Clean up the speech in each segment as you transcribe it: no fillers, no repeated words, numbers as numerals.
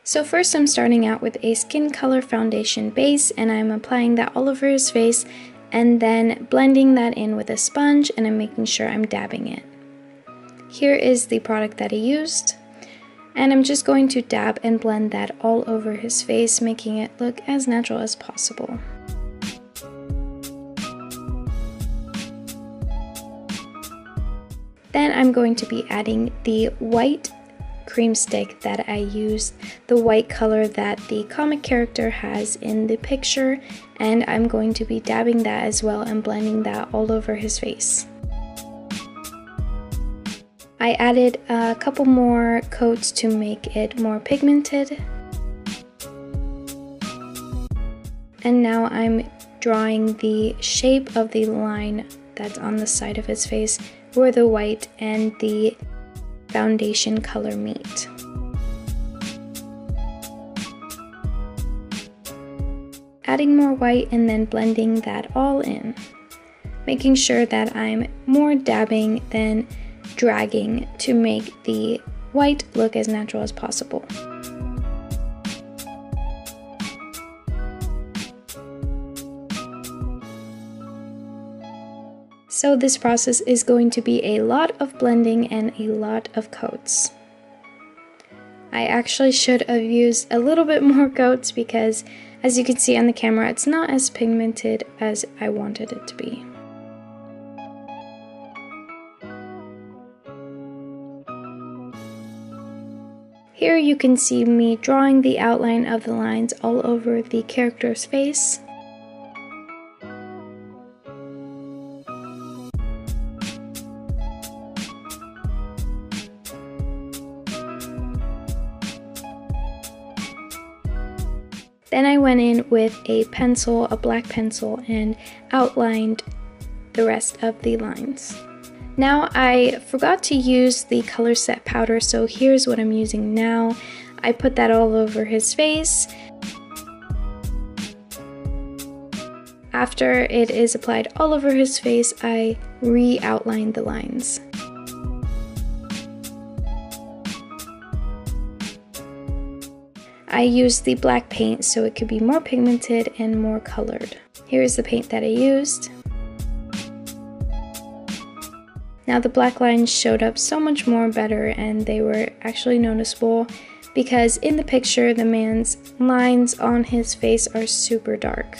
So first I'm starting out with a skin color foundation base, and I'm applying that all over his face and then blending that in with a sponge, and I'm making sure I'm dabbing it. Here is the product that I used, and I'm just going to dab and blend that all over his face, making it look as natural as possible. Then I'm going to be adding the white cream stick that I used, the white color that the comic character has in the picture, and I'm going to be dabbing that as well and blending that all over his face. I added a couple more coats to make it more pigmented. And now I'm drawing the shape of the line that's on the side of his face where the white and the foundation color meet. Adding more white and then blending that all in, making sure that I'm more dabbing than dragging to make the white look as natural as possible. So this process is going to be a lot of blending and a lot of coats. I actually should have used a little bit more coats because, as you can see on the camera, it's not as pigmented as I wanted it to be. Here you can see me drawing the outline of the lines all over the character's face. Then I went in with a pencil, a black pencil, and outlined the rest of the lines. Now I forgot to use the color set powder, so here's what I'm using now. I put that all over his face. After it is applied all over his face, I re-outlined the lines. I used the black paint so it could be more pigmented and more colored. Here's the paint that I used. Now the black lines showed up so much more better, and they were actually noticeable because in the picture the man's lines on his face are super dark.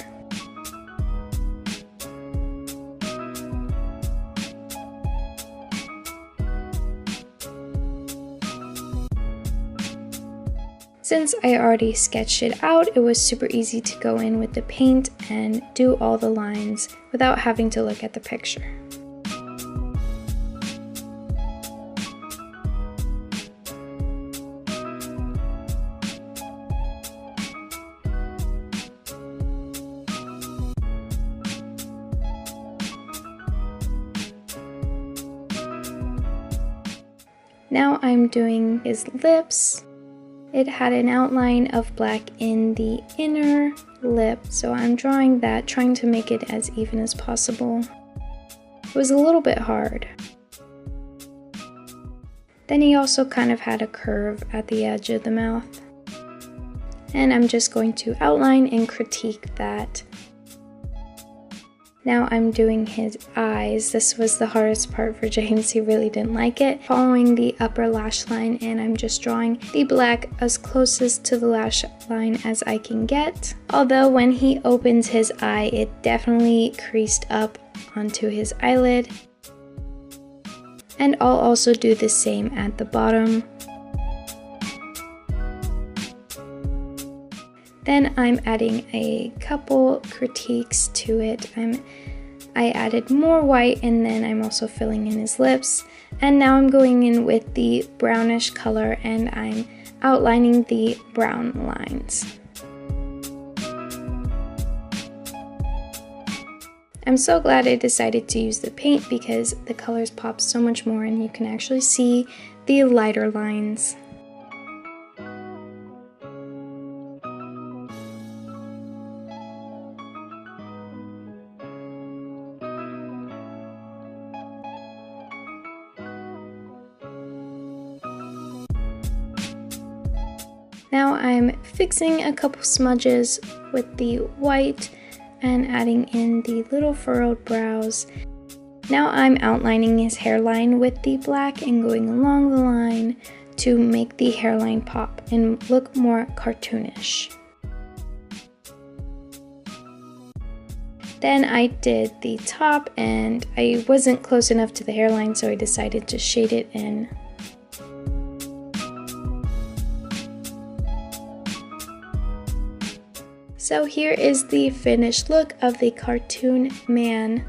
Since I already sketched it out, it was super easy to go in with the paint and do all the lines without having to look at the picture. Now I'm doing his lips. It had an outline of black in the inner lip, so I'm drawing that, trying to make it as even as possible. It was a little bit hard. Then he also kind of had a curve at the edge of the mouth. And I'm just going to outline and critique that. Now I'm doing his eyes. This was the hardest part for James. He really didn't like it. Following the upper lash line, and I'm just drawing the black as closest to the lash line as I can get. Although when he opens his eye, it definitely creased up onto his eyelid. And I'll also do the same at the bottom. Then I'm adding a couple critiques to it. I added more white, and then I'm also filling in his lips. And now I'm going in with the brownish color, and I'm outlining the brown lines. I'm so glad I decided to use the paint because the colors pop so much more and you can actually see the lighter lines. Now I'm fixing a couple smudges with the white and adding in the little furrowed brows. Now I'm outlining his hairline with the black and going along the line to make the hairline pop and look more cartoonish. Then I did the top and I wasn't close enough to the hairline, so I decided to shade it in. So here is the finished look of the cartoon man.